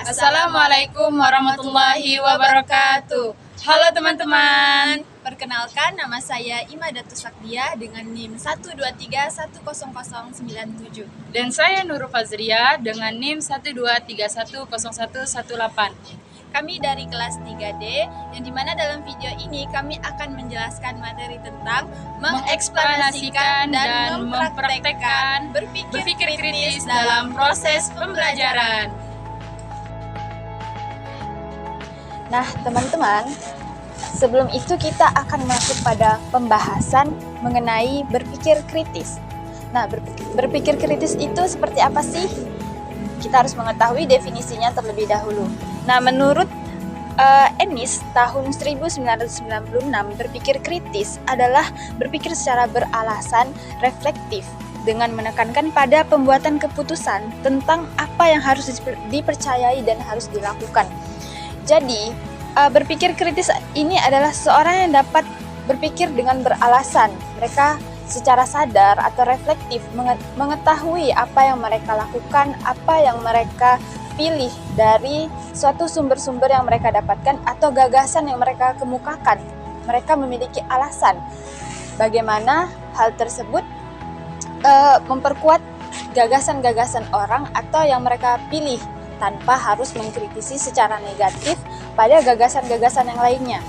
Assalamualaikum warahmatullahi wabarakatuh. Halo teman-teman. Perkenalkan, nama saya Imadatus Sakdiah dengan NIM 123100097. Dan saya Nurul Fazria dengan NIM 123100118. Kami dari kelas 3D, yang dimana dalam video ini kami akan menjelaskan materi tentang Mengeksplanasikan dan mempraktekkan berpikir kritis dalam proses pembelajaran. Nah, teman-teman, sebelum itu kita akan masuk pada pembahasan mengenai berpikir kritis. Nah, berpikir kritis itu seperti apa sih? Kita harus mengetahui definisinya terlebih dahulu. Nah, menurut Ennis tahun 1996, berpikir kritis adalah berpikir secara beralasan reflektif dengan menekankan pada pembuatan keputusan tentang apa yang harus dipercayai dan harus dilakukan. Jadi, berpikir kritis ini adalah seorang yang dapat berpikir dengan beralasan. Mereka secara sadar atau reflektif mengetahui apa yang mereka lakukan, apa yang mereka pilih dari suatu sumber-sumber yang mereka dapatkan atau gagasan yang mereka kemukakan. Mereka memiliki alasan bagaimana hal tersebut memperkuat gagasan-gagasan orang atau yang mereka pilih, tanpa harus mengkritisi secara negatif pada gagasan-gagasan yang lainnya.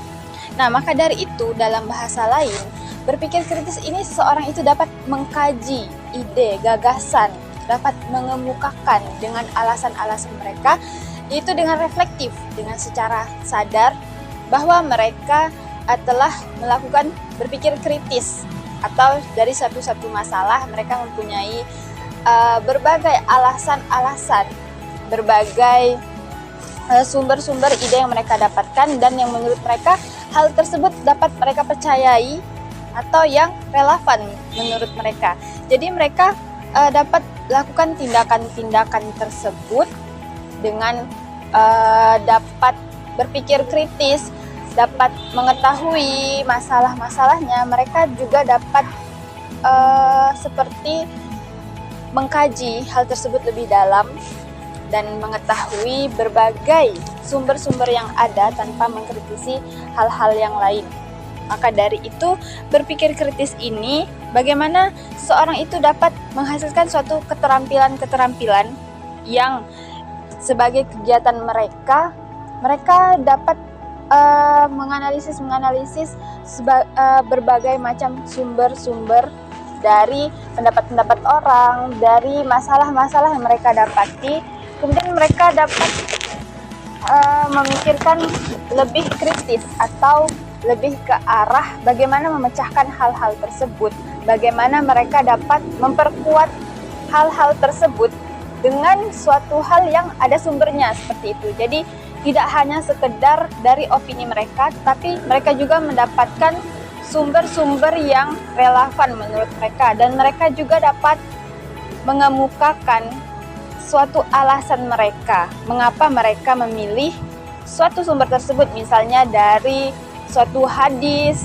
Nah, maka dari itu, dalam bahasa lain, berpikir kritis ini seseorang itu dapat mengkaji ide, gagasan, dapat mengemukakan dengan alasan-alasan mereka, itu dengan reflektif, dengan secara sadar bahwa mereka telah melakukan berpikir kritis, atau dari satu masalah mereka mempunyai berbagai alasan-alasan, berbagai sumber-sumber ide yang mereka dapatkan dan yang menurut mereka hal tersebut dapat mereka percayai atau yang relevan menurut mereka. Jadi mereka dapat lakukan tindakan-tindakan tersebut dengan dapat berpikir kritis, dapat mengetahui masalah-masalahnya. Mereka juga dapat seperti mengkaji hal tersebut lebih dalam dan mengetahui berbagai sumber-sumber yang ada tanpa mengkritisi hal-hal yang lain. Maka dari itu, berpikir kritis ini bagaimana seorang itu dapat menghasilkan suatu keterampilan-keterampilan yang sebagai kegiatan mereka dapat menganalisis berbagai macam sumber-sumber dari pendapat-pendapat orang, dari masalah-masalah yang mereka dapati. Kemudian mereka dapat memikirkan lebih kritis atau lebih ke arah bagaimana memecahkan hal-hal tersebut, bagaimana mereka dapat memperkuat hal-hal tersebut dengan suatu hal yang ada sumbernya seperti itu. Jadi tidak hanya sekedar dari opini mereka, tapi mereka juga mendapatkan sumber-sumber yang relevan menurut mereka, dan mereka juga dapat mengemukakan suatu alasan mereka, mengapa mereka memilih suatu sumber tersebut, misalnya dari suatu hadis,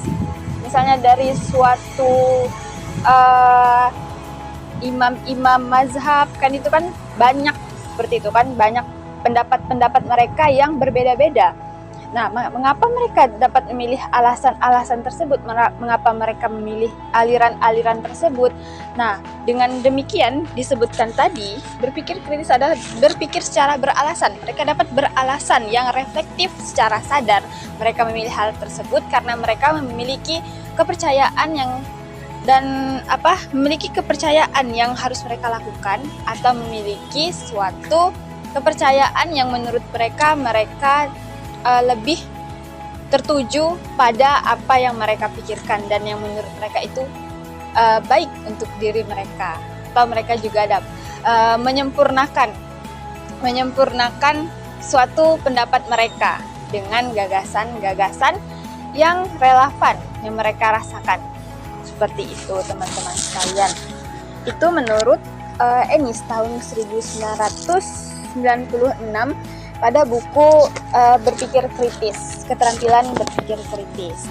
misalnya dari suatu imam-imam mazhab, kan itu kan banyak seperti itu kan, banyak pendapat-pendapat mereka yang berbeda-beda. Nah, mengapa mereka dapat memilih alasan-alasan tersebut? Mengapa mereka memilih aliran-aliran tersebut? Nah, dengan demikian disebutkan tadi, berpikir kritis adalah berpikir secara beralasan. Mereka dapat beralasan yang reflektif secara sadar. Mereka memilih hal tersebut karena mereka memiliki kepercayaan memiliki kepercayaan yang harus mereka lakukan, atau memiliki suatu kepercayaan yang menurut mereka lebih tertuju pada apa yang mereka pikirkan dan yang menurut mereka itu baik untuk diri mereka, atau mereka juga menyempurnakan suatu pendapat mereka dengan gagasan-gagasan yang relevan yang mereka rasakan. Seperti itu, teman-teman sekalian. Itu menurut Ennis tahun 1996 pada buku berpikir kritis, keterampilan berpikir kritis.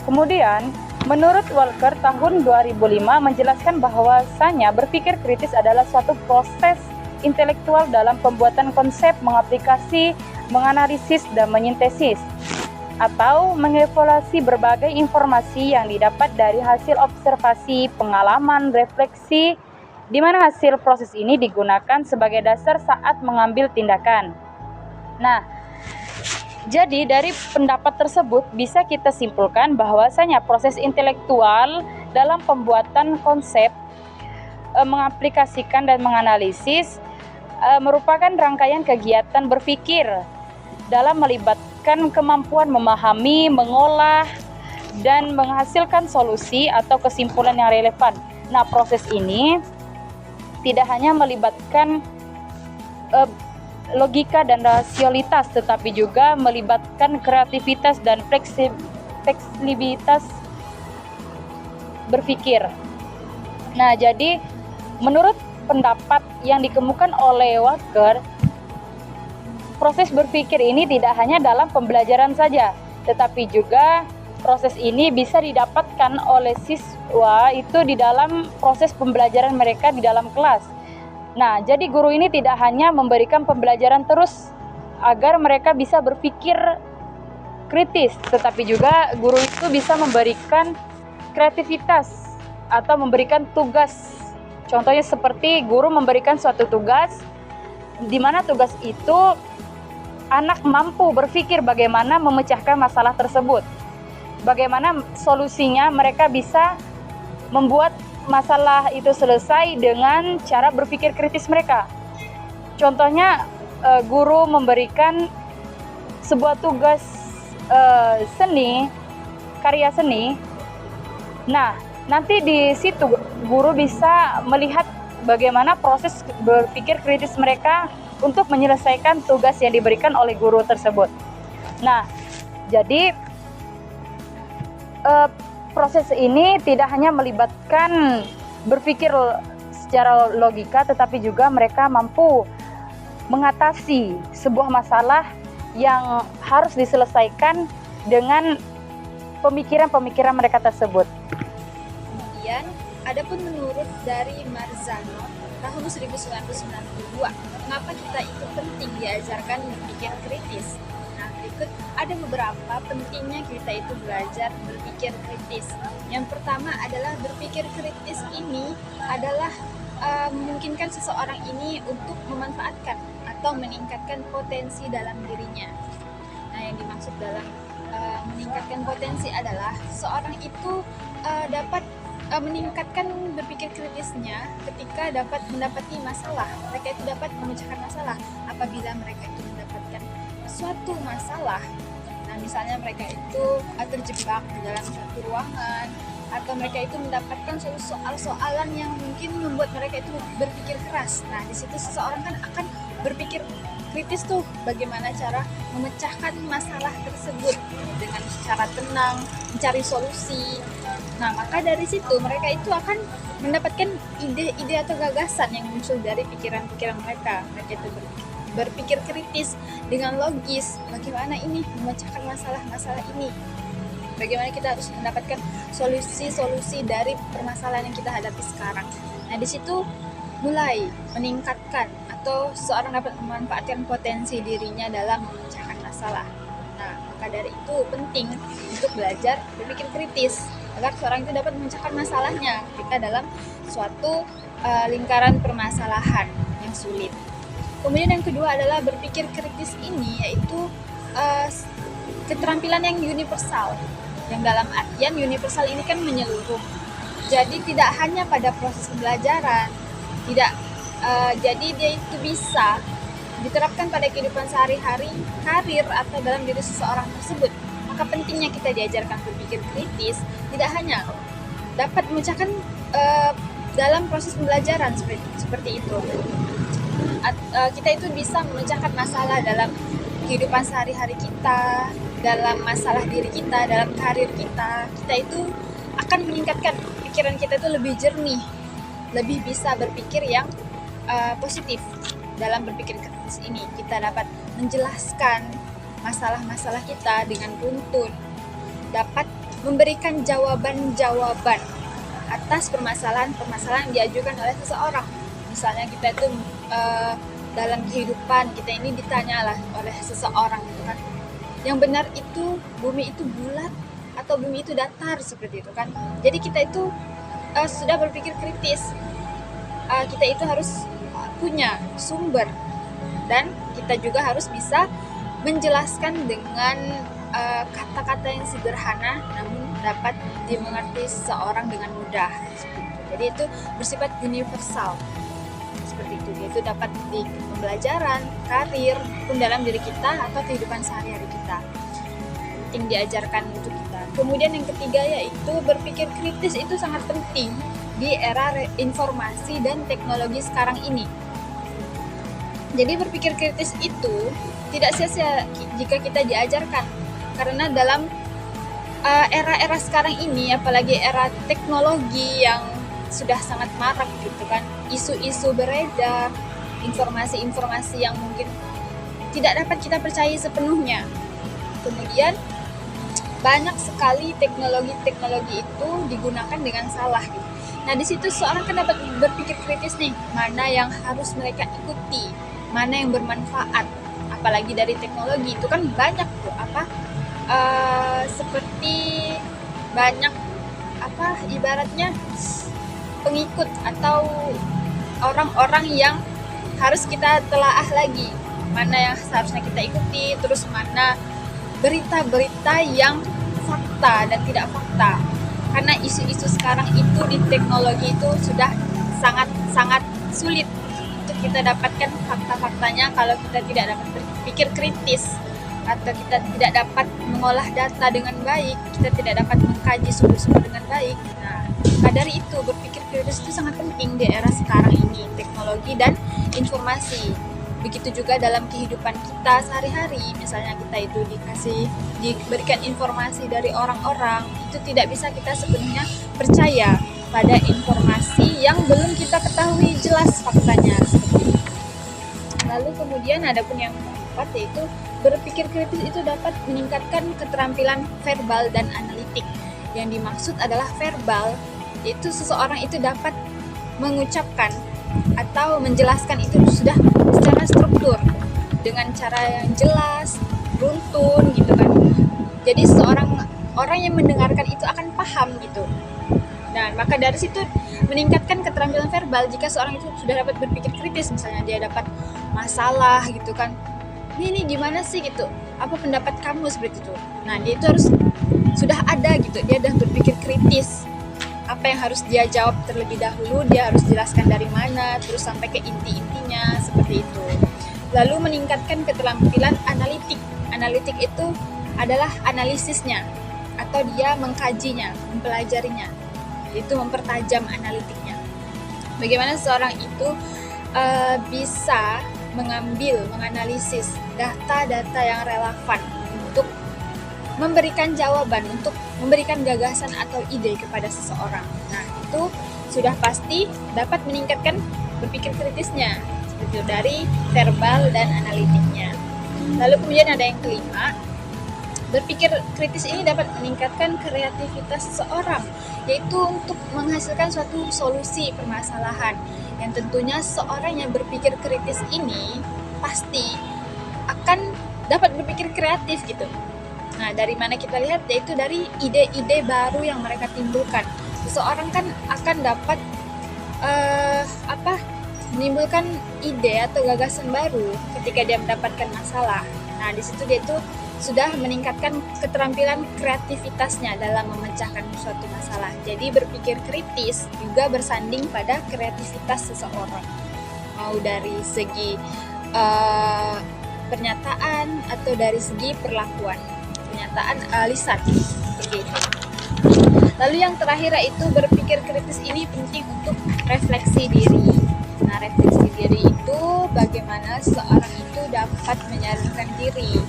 Kemudian, menurut Walker tahun 2005 menjelaskan bahwasanya berpikir kritis adalah suatu proses intelektual dalam pembuatan konsep, mengaplikasi, menganalisis, dan menyintesis, atau mengevaluasi berbagai informasi yang didapat dari hasil observasi, pengalaman, refleksi, di mana hasil proses ini digunakan sebagai dasar saat mengambil tindakan. Nah, jadi dari pendapat tersebut bisa kita simpulkan bahwasanya proses intelektual dalam pembuatan konsep, mengaplikasikan dan menganalisis merupakan rangkaian kegiatan berpikir dalam melibatkan kemampuan memahami, mengolah, dan menghasilkan solusi atau kesimpulan yang relevan. Nah, proses ini tidak hanya melibatkan logika dan rasionalitas, tetapi juga melibatkan kreativitas dan fleksibilitas berpikir. Nah, jadi menurut pendapat yang dikemukakan oleh Walker, proses berpikir ini tidak hanya dalam pembelajaran saja, tetapi juga proses ini bisa didapatkan oleh siswa itu di dalam proses pembelajaran mereka di dalam kelas. Nah, jadi guru ini tidak hanya memberikan pembelajaran terus agar mereka bisa berpikir kritis, tetapi juga guru itu bisa memberikan kreativitas atau memberikan tugas. Contohnya seperti guru memberikan suatu tugas, di mana tugas itu anak mampu berpikir bagaimana memecahkan masalah tersebut. Bagaimana solusinya mereka bisa membuat masalah itu selesai dengan cara berpikir kritis mereka. Contohnya guru memberikan sebuah tugas seni, karya seni. Nah, nanti di situ guru bisa melihat bagaimana proses berpikir kritis mereka untuk menyelesaikan tugas yang diberikan oleh guru tersebut. Nah, jadi proses ini tidak hanya melibatkan berpikir secara logika, tetapi juga mereka mampu mengatasi sebuah masalah yang harus diselesaikan dengan pemikiran-pemikiran mereka tersebut. Kemudian, adapun menurut dari Marzano tahun 1992, mengapa kita itu penting diajarkan berpikir kritis? Nah, berikut ada beberapa pentingnya kita itu belajar berpikir kritis. Yang pertama adalah berpikir kritis ini adalah memungkinkan seseorang ini untuk memanfaatkan atau meningkatkan potensi dalam dirinya. Nah, yang dimaksud dalam meningkatkan potensi adalah seseorang itu dapat meningkatkan berpikir kritisnya ketika dapat mendapati masalah. Mereka itu dapat memecahkan masalah apabila mereka itu mendapatkan suatu masalah. Nah, misalnya mereka itu terjebak di dalam suatu ruangan, atau mereka itu mendapatkan suatu soal-soalan yang mungkin membuat mereka itu berpikir keras. Nah, di situ seseorang kan akan berpikir kritis tuh, bagaimana cara memecahkan masalah tersebut dengan secara tenang, mencari solusi. Nah, maka dari situ mereka itu akan mendapatkan ide-ide atau gagasan yang muncul dari pikiran-pikiran mereka. Mereka itu berpikir kritis dengan logis, bagaimana ini memecahkan masalah-masalah ini. Bagaimana kita harus mendapatkan solusi-solusi dari permasalahan yang kita hadapi sekarang. Nah, di situ mulai meningkatkan atau seseorang dapat memanfaatkan potensi dirinya dalam memecahkan masalah. Nah, maka dari itu penting untuk belajar berpikir kritis agar seorang itu dapat memecahkan masalahnya ketika dalam suatu lingkaran permasalahan yang sulit. Kemudian yang kedua adalah berpikir kritis ini yaitu keterampilan yang universal. Yang dalam artian universal ini kan menyeluruh. Jadi tidak hanya pada proses pembelajaran, jadi dia itu bisa diterapkan pada kehidupan sehari-hari, karir, atau dalam diri seseorang tersebut. Maka pentingnya kita diajarkan berpikir kritis tidak hanya dapat memecahkan dalam proses pembelajaran seperti itu. Kita itu bisa memecahkan masalah dalam kehidupan sehari-hari kita, dalam masalah diri kita, dalam karir kita. Kita itu akan meningkatkan pikiran kita itu lebih jernih, lebih bisa berpikir yang positif. Dalam berpikir kritis ini kita dapat menjelaskan masalah-masalah kita dengan runtun, dapat memberikan jawaban-jawaban atas permasalahan-permasalahan yang diajukan oleh seseorang. Misalnya kita itu dalam kehidupan kita ini ditanyalah oleh seseorang gitu kan, yang benar itu bumi itu bulat atau bumi itu datar, seperti itu kan. Jadi kita itu sudah berpikir kritis, kita itu harus punya sumber, dan kita juga harus bisa menjelaskan dengan kata-kata yang sederhana namun dapat dimengerti seseorang dengan mudah. Jadi itu bersifat universal seperti itu. Itu dapat di pembelajaran, karir, pun dalam diri kita atau kehidupan sehari-hari kita. Penting diajarkan untuk kita. Kemudian yang ketiga yaitu berpikir kritis itu sangat penting di era informasi dan teknologi sekarang ini. Jadi berpikir kritis itu tidak sia-sia jika kita diajarkan, karena dalam era-era sekarang ini, apalagi era teknologi yang sudah sangat marak gitu kan, isu-isu beredar, informasi-informasi yang mungkin tidak dapat kita percaya sepenuhnya. Kemudian banyak sekali teknologi-teknologi itu digunakan dengan salah gitu. Nah, di situ seorang kan dapat berpikir kritis nih, mana yang harus mereka ikuti, mana yang bermanfaat. Apalagi dari teknologi itu kan banyak tuh seperti banyak ibaratnya pengikut atau orang-orang yang harus kita telaah lagi, mana yang seharusnya kita ikuti, terus mana berita-berita yang fakta dan tidak fakta. Karena isu-isu sekarang itu di teknologi itu sudah sangat sulit untuk kita dapatkan fakta-faktanya kalau kita tidak dapat berpikir kritis atau kita tidak dapat mengolah data dengan baik, kita tidak dapat mengkaji sumber-sumber dengan baik. Nah, dari itu berpikir kritis itu sangat penting di era sekarang ini, teknologi dan informasi. Begitu juga dalam kehidupan kita sehari-hari, misalnya kita itu diberikan informasi dari orang-orang, itu tidak bisa kita sepenuhnya percaya pada informasi yang belum kita ketahui jelas faktanya. Lalu kemudian ada pun yang keempat, yaitu berpikir kritis itu dapat meningkatkan keterampilan verbal dan analitik. Yang dimaksud adalah verbal, yaitu seseorang itu dapat mengucapkan atau menjelaskan itu sudah secara struktur dengan cara yang jelas, runtun gitu kan. Jadi orang yang mendengarkan itu akan paham gitu. Dan maka dari situ meningkatkan keterampilan verbal jika seorang itu sudah dapat berpikir kritis, misalnya dia dapat masalah gitu kan. Ini gimana sih gitu? Apa pendapat kamu seperti itu? Nah, dia itu harus sudah ada gitu. Dia sudah berpikir kritis. Apa yang harus dia jawab terlebih dahulu, dia harus jelaskan dari mana, terus sampai ke inti-intinya seperti itu. Lalu meningkatkan keterampilan analitik. Analitik itu adalah analisisnya atau dia mengkajinya, mempelajarinya. Itu mempertajam analitiknya. Bagaimana seorang itu bisa menganalisis data-data yang relevan untuk memberikan jawaban, untuk memberikan gagasan atau ide kepada seseorang. Nah, itu sudah pasti dapat meningkatkan berpikir kritisnya, seperti itu, dari verbal dan analitiknya. Lalu kemudian ada yang kelima, berpikir kritis ini dapat meningkatkan kreativitas seseorang, yaitu untuk menghasilkan suatu solusi permasalahan. Yang tentunya seorang yang berpikir kritis ini pasti akan dapat berpikir kreatif gitu. Nah, dari mana kita lihat? Yaitu dari ide-ide baru yang mereka timbulkan. Seseorang kan akan dapat menimbulkan ide atau gagasan baru ketika dia mendapatkan masalah. Nah, di situ dia itu sudah meningkatkan keterampilan kreativitasnya dalam memecahkan suatu masalah. Jadi berpikir kritis juga bersanding pada kreativitas seseorang. Mau dari segi pernyataan atau dari segi perlakuan. Pernyataan lisan seperti itu. Lalu yang terakhir yaitu berpikir kritis ini penting untuk refleksi diri. Nah, refleksi diri itu bagaimana seorang itu dapat menyadarkan diri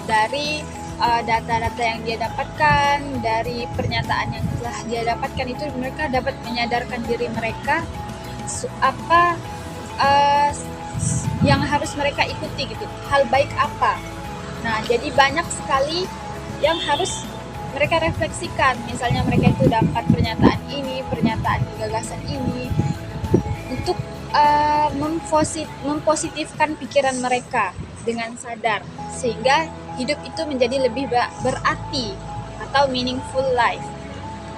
dari data-data yang dia dapatkan, dari pernyataan yang telah dia dapatkan, itu mereka dapat menyadarkan diri mereka apa yang harus mereka ikuti gitu, hal baik apa. Nah, jadi banyak sekali yang harus mereka refleksikan. Misalnya mereka itu dapat pernyataan ini, pernyataan gagasan ini, untuk mempositifkan pikiran mereka dengan sadar, sehingga hidup itu menjadi lebih berarti atau meaningful life.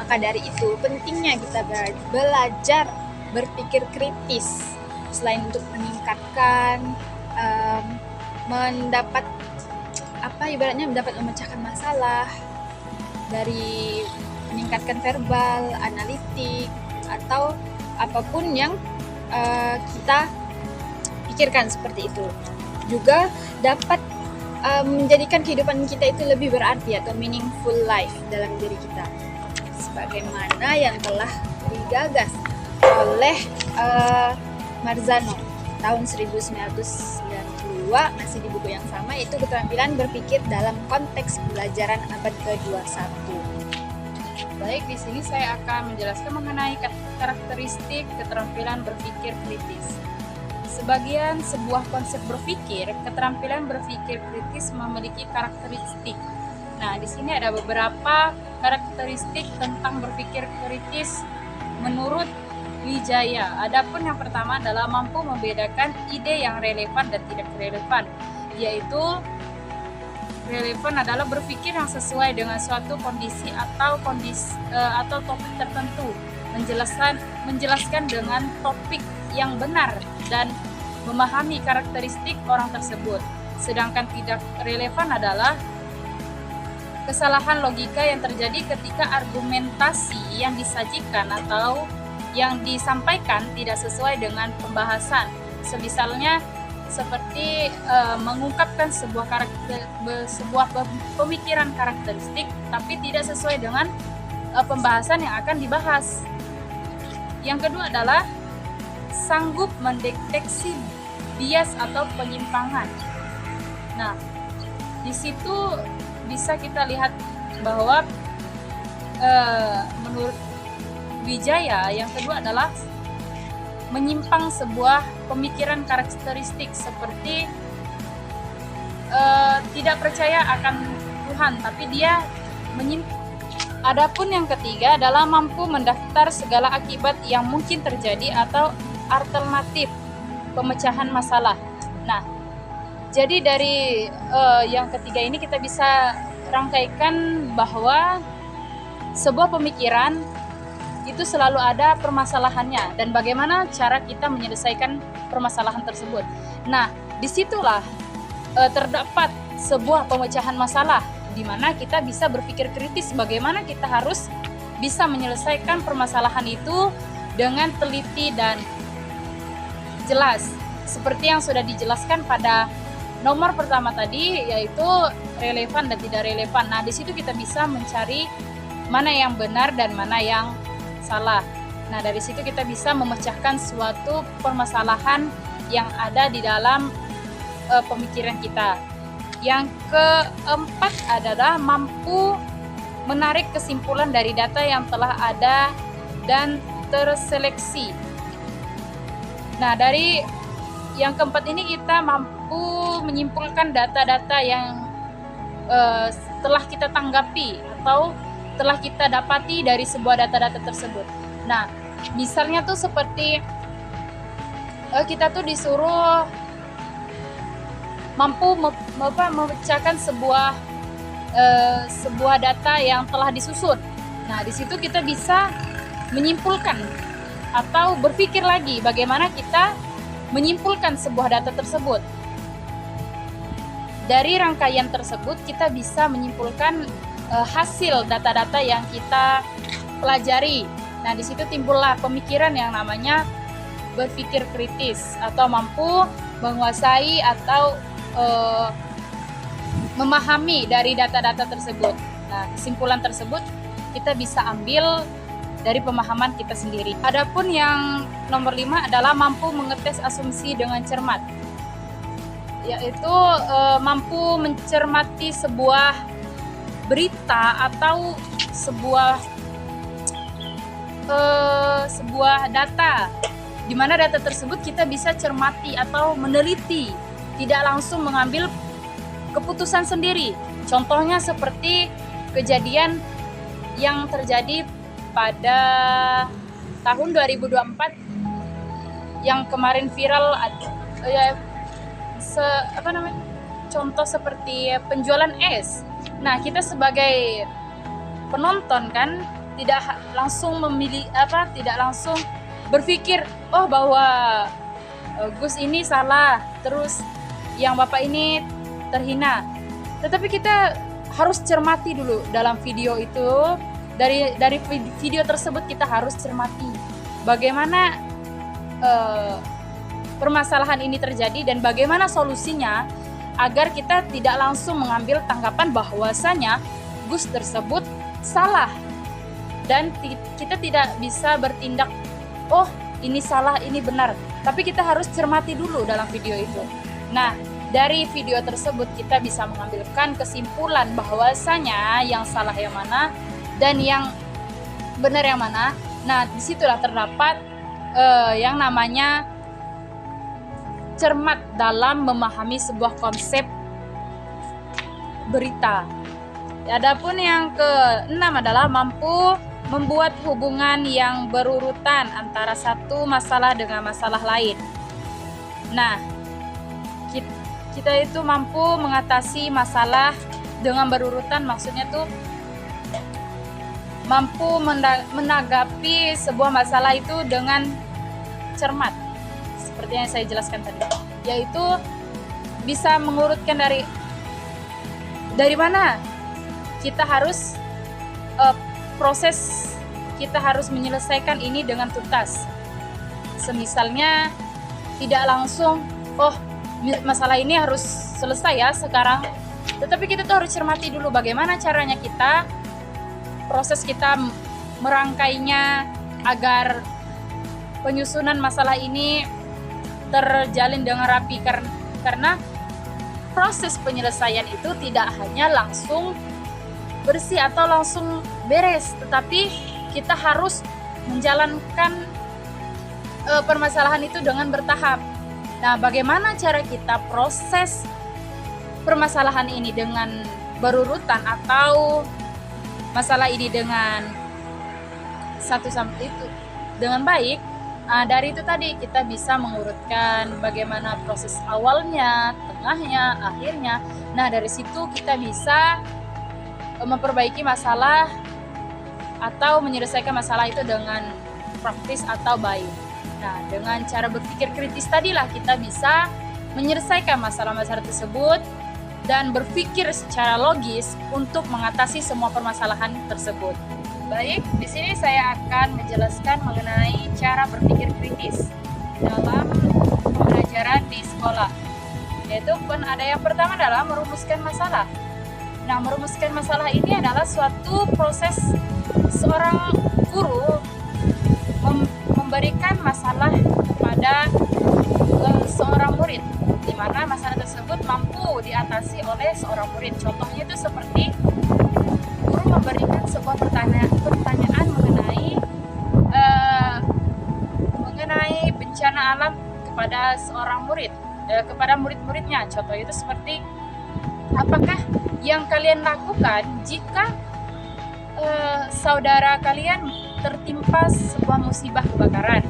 Maka dari itu pentingnya kita belajar berpikir kritis, selain untuk meningkatkan mendapat memecahkan masalah, dari meningkatkan verbal, analitik, atau apapun yang kita pikirkan seperti itu. Juga dapat menjadikan kehidupan kita itu lebih berarti atau meaningful life dalam diri kita, sebagaimana yang telah digagas oleh Marzano tahun 1992, masih di buku yang sama, yaitu keterampilan berpikir dalam konteks pembelajaran abad ke-21. Baik, di sini saya akan menjelaskan mengenai karakteristik keterampilan berpikir kritis. Sebuah konsep berpikir, keterampilan berpikir kritis memiliki karakteristik. Nah, di sini ada beberapa karakteristik tentang berpikir kritis menurut Wijaya. Adapun yang pertama adalah mampu membedakan ide yang relevan dan tidak relevan, yaitu relevan adalah berpikir yang sesuai dengan suatu kondisi atau topik tertentu, menjelaskan dengan topik yang benar dan memahami karakteristik orang tersebut. Sedangkan tidak relevan adalah kesalahan logika yang terjadi ketika argumentasi yang disajikan atau yang disampaikan tidak sesuai dengan pembahasan. Semisalnya seperti mengungkapkan sebuah pemikiran karakteristik tapi tidak sesuai dengan pembahasan yang akan dibahas. Yang kedua adalah sanggup mendeteksi bias atau penyimpangan. Nah, di situ bisa kita lihat bahwa menurut Wijaya, yang kedua adalah menyimpang sebuah pemikiran karakteristik seperti tidak percaya akan Tuhan, tapi dia menyimpang. Adapun yang ketiga adalah mampu mendaftar segala akibat yang mungkin terjadi atau alternatif pemecahan masalah. Nah, jadi dari yang ketiga ini kita bisa rangkaikan bahwa sebuah pemikiran itu selalu ada permasalahannya dan bagaimana cara kita menyelesaikan permasalahan tersebut. Nah, disitulah terdapat sebuah pemecahan masalah di mana kita bisa berpikir kritis bagaimana kita harus bisa menyelesaikan permasalahan itu dengan teliti dan jelas. Seperti yang sudah dijelaskan pada nomor pertama tadi, yaitu relevan dan tidak relevan. Nah, di situ kita bisa mencari mana yang benar dan mana yang salah. Nah, dari situ kita bisa memecahkan suatu permasalahan yang ada di dalam pemikiran kita. Yang keempat adalah mampu menarik kesimpulan dari data yang telah ada dan terseleksi. Nah, dari yang keempat ini kita mampu menyimpulkan data-data yang telah kita tanggapi atau telah kita dapati dari sebuah data-data tersebut. Nah, misalnya tuh seperti kita tuh disuruh mampu memecahkan sebuah data yang telah disusun. Nah, di situ kita bisa menyimpulkan atau berpikir lagi bagaimana kita menyimpulkan sebuah data tersebut. Dari rangkaian tersebut kita bisa menyimpulkan hasil data-data yang kita pelajari. Nah, di situ timbullah pemikiran yang namanya berpikir kritis atau mampu menguasai atau memahami dari data-data tersebut. Nah, kesimpulan tersebut kita bisa ambil dari pemahaman kita sendiri. Adapun yang nomor 5 adalah mampu mengetes asumsi dengan cermat, yaitu mampu mencermati sebuah berita atau sebuah data, di mana data tersebut kita bisa cermati atau meneliti, tidak langsung mengambil keputusan sendiri. Contohnya seperti kejadian yang terjadi pada tahun 2024 yang kemarin viral ya, contoh seperti penjualan es. Nah, kita sebagai penonton kan tidak langsung tidak langsung berpikir bahwa Gus ini salah, terus yang Bapak ini terhina. Tetapi kita harus cermati dulu dalam video itu. Dari video tersebut kita harus cermati bagaimana permasalahan ini terjadi dan bagaimana solusinya, agar kita tidak langsung mengambil tanggapan bahwasanya Gus tersebut salah, dan kita tidak bisa bertindak ini salah, ini benar, tapi kita harus cermati dulu dalam video itu. Nah, dari video tersebut kita bisa mengambilkan kesimpulan bahwasanya yang salah yang mana dan yang benar yang mana. Nah, disitulah terdapat yang namanya cermat dalam memahami sebuah konsep berita. Adapun yang keenam adalah mampu membuat hubungan yang berurutan antara satu masalah dengan masalah lain. Nah, kita itu mampu mengatasi masalah dengan berurutan, maksudnya tuh mampu menanggapi sebuah masalah itu dengan cermat, seperti yang saya jelaskan tadi, yaitu bisa mengurutkan dari mana kita harus proses, kita harus menyelesaikan ini dengan tuntas. Semisalnya tidak langsung masalah ini harus selesai ya sekarang, tetapi kita tuh harus cermati dulu bagaimana caranya proses kita merangkainya agar penyusunan masalah ini terjalin dengan rapi, karena proses penyelesaian itu tidak hanya langsung bersih atau langsung beres, tetapi kita harus menjalankan permasalahan itu dengan bertahap. Nah, bagaimana cara kita proses permasalahan ini dengan berurutan atau masalah ini dengan satu sampai itu dengan baik? Dari itu tadi kita bisa mengurutkan bagaimana proses awalnya, tengahnya, akhirnya. Nah, dari situ kita bisa memperbaiki masalah atau menyelesaikan masalah itu dengan praktis atau baik. Nah, dengan cara berpikir kritis tadilah kita bisa menyelesaikan masalah-masalah tersebut dan berpikir secara logis untuk mengatasi semua permasalahan tersebut. Baik, di sini saya akan menjelaskan mengenai cara berpikir kritis dalam pembelajaran di sekolah. Yaitu ada yang pertama adalah merumuskan masalah. Nah, merumuskan masalah ini adalah suatu proses seorang guru memberikan masalah kepada seorang murid, di mana masalah tersebut mampu diatasi oleh seorang murid. Contohnya itu seperti guru memberikan sebuah pertanyaan mengenai bencana alam kepada seorang murid, kepada murid-muridnya. Contohnya itu seperti, apakah yang kalian lakukan jika saudara kalian tertimpa sebuah musibah kebakaran?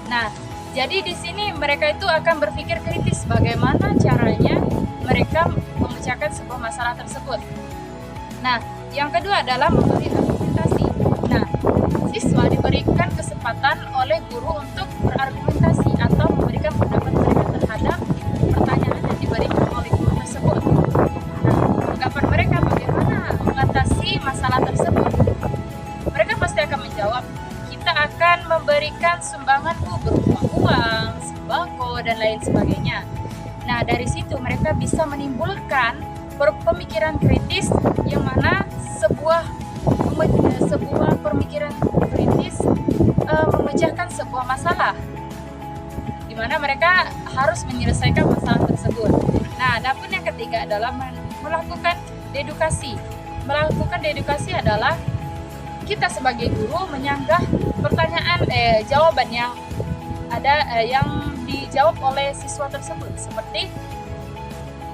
Nah, jadi di sini mereka itu akan berpikir kritis bagaimana caranya mereka memecahkan sebuah masalah tersebut. Nah, yang kedua adalah memberi argumentasi. Nah, siswa diberikan kesempatan oleh guru untuk berargumentasi atau memberikan pendapat mereka terhadap pertanyaan yang diberikan oleh guru tersebut. Nah, tanggapan mereka bagaimana mengatasi masalah tersebut? Mereka pasti akan menjawab, kita akan memberikan sumbangan berupa uang, sembako, dan lain sebagainya. Nah, dari situ mereka bisa menimbulkan pemikiran kritis, yang mana sebuah pemikiran kritis memecahkan sebuah masalah, di mana mereka harus menyelesaikan masalah tersebut. Nah, adapun yang ketiga adalah melakukan dedukasi. Melakukan dedukasi adalah kita sebagai guru menyanggah jawaban yang ada yang dijawab oleh siswa tersebut. Seperti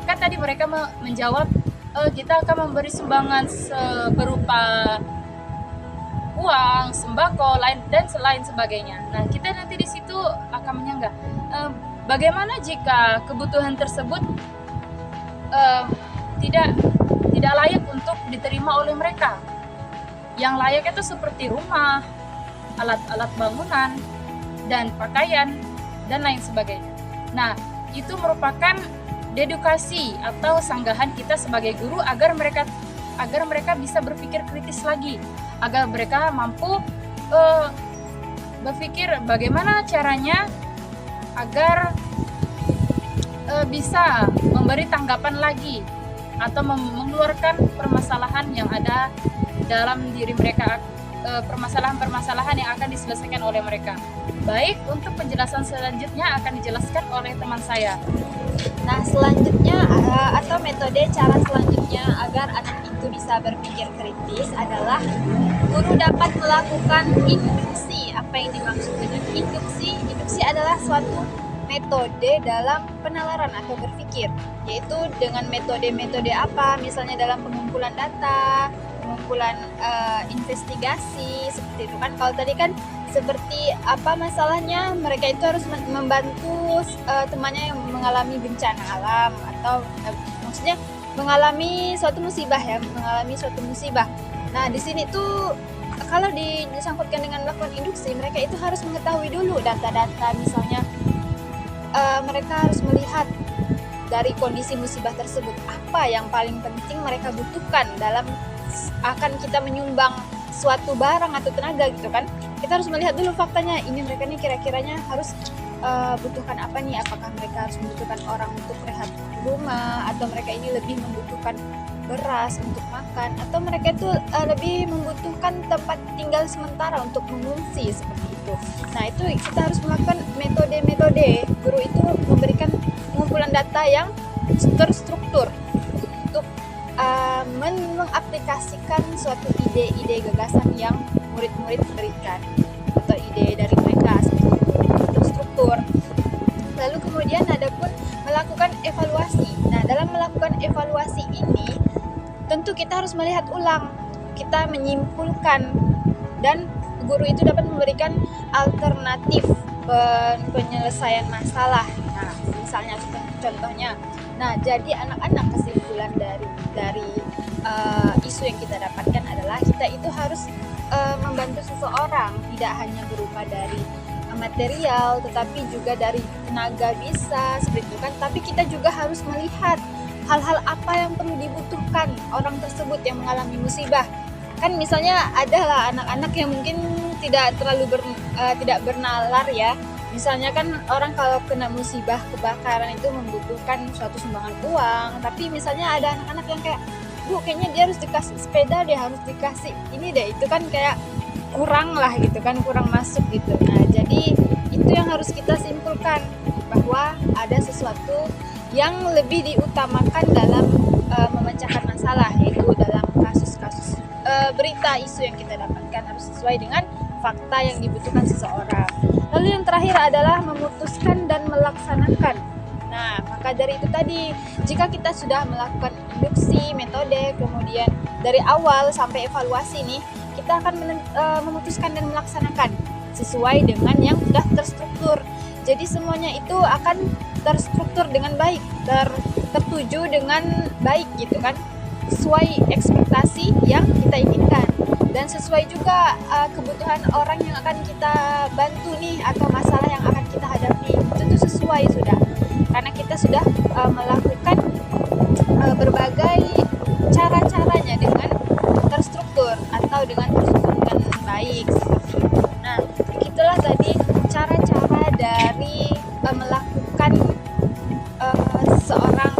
kan tadi mereka menjawab, kita akan memberi sumbangan berupa uang, sembako, dan lain sebagainya. Nah, kita nanti di situ akan menyanggah bagaimana jika kebutuhan tersebut tidak layak untuk diterima oleh mereka. Yang layak itu seperti rumah, alat-alat bangunan, dan pakaian, dan lain sebagainya. Nah, itu merupakan dedukasi atau sanggahan kita sebagai guru agar mereka bisa berpikir kritis lagi, agar mereka mampu berpikir bagaimana caranya agar bisa memberi tanggapan lagi atau mengeluarkan permasalahan yang ada dalam diri mereka, permasalahan-permasalahan yang akan diselesaikan oleh mereka. Baik, untuk penjelasan selanjutnya akan dijelaskan oleh teman saya. Nah, selanjutnya atau metode cara selanjutnya agar anak itu bisa berpikir kritis adalah guru dapat melakukan induksi. Apa yang dimaksud dengan induksi? Induksi adalah suatu metode dalam penalaran atau berpikir, yaitu dengan metode-metode apa? Misalnya dalam pengumpulan data, pengumpulan investigasi, seperti itu kan. Kalau tadi kan seperti apa masalahnya, mereka itu harus membantu temannya yang mengalami bencana alam atau maksudnya mengalami suatu musibah ya, mengalami suatu musibah. Nah, di sini tuh kalau disangkutkan dengan melakukan induksi, mereka itu harus mengetahui dulu data-data, misalnya mereka harus melihat dari kondisi musibah tersebut apa yang paling penting mereka butuhkan dalam akan kita menyumbang suatu barang atau tenaga gitu kan. Kita harus melihat dulu faktanya, ini mereka nih kira-kiranya harus butuhkan apa nih, apakah mereka harus membutuhkan orang untuk rehab rumah, atau mereka ini lebih membutuhkan beras untuk makan, atau mereka itu lebih membutuhkan tempat tinggal sementara untuk mengungsi, seperti itu. Nah, itu kita harus melakukan metode-metode. Guru itu memberikan pengumpulan data yang terstruktur untuk mengaplikasikan suatu ide-ide gagasan yang murid-murid berikan atau ide dari mereka, seperti itu, terstruktur. Lalu kemudian ada pun melakukan evaluasi. Nah, dalam melakukan evaluasi ini tentu kita harus melihat ulang, kita menyimpulkan, dan guru itu dapat memberikan alternatif penyelesaian masalah. Nah, misalnya contohnya, nah jadi anak-anak kesimpulan dari isu yang kita dapatkan adalah kita itu harus membantu seseorang, tidak hanya berupa dari material, tetapi juga dari tenaga bisa, seperti itu kan. Tapi kita juga harus melihat hal-hal apa yang perlu dibutuhkan orang tersebut yang mengalami musibah. Kan misalnya adalah anak-anak yang mungkin tidak terlalu tidak bernalar ya. Misalnya kan orang kalau kena musibah kebakaran itu membutuhkan suatu sumbangan uang, tapi misalnya ada anak-anak yang kayak, Bu, kayaknya dia harus dikasih sepeda deh, harus dikasih ini deh, itu kan kayak kurang lah gitu kan, kurang masuk gitu. Nah, jadi itu yang harus kita simpulkan, bahwa ada sesuatu yang lebih diutamakan dalam memecahkan masalah, yaitu dalam kasus-kasus berita isu yang kita dapatkan harus sesuai dengan fakta yang dibutuhkan seseorang. Lalu yang terakhir adalah memutuskan dan melaksanakan. Nah, maka dari itu tadi, jika kita sudah melakukan induksi, metode, kemudian dari awal sampai evaluasi nih, kita akan memutuskan dan melaksanakan sesuai dengan yang sudah terstruktur. Jadi semuanya itu akan terstruktur dengan baik, tertuju dengan baik gitu kan, sesuai ekspektasi yang kita inginkan, dan sesuai juga kebutuhan orang yang akan kita bantu nih, atau masalah yang akan kita hadapi. Itu sesuai sudah, karena kita sudah melakukan berbagai cara-caranya dengan terstruktur atau dengan tersusun dengan baik, seperti itu. Nah, itulah tadi cara-cara dari melakukan seorang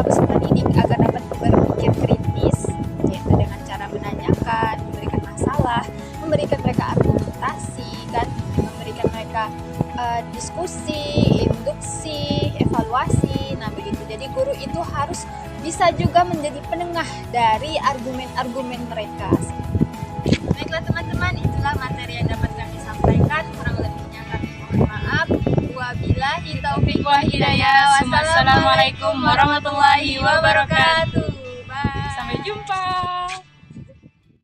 peserta didik agar dapat berpikir kritis, yaitu dengan cara menanyakan, memberikan masalah, memberikan mereka argumentasi, kan, memberikan mereka diskusi, induksi, evaluasi. Nah, begitu. Jadi guru itu harus bisa juga menjadi penengah dari argumen-argumen mereka. Baiklah teman-teman, itulah materi yang dapat kami sampaikan. Kurang lebihnya kami mohon maaf. Wabillahi taufiq wal hidayah. Wassalamualaikum warahmatullahi wabarakatuh.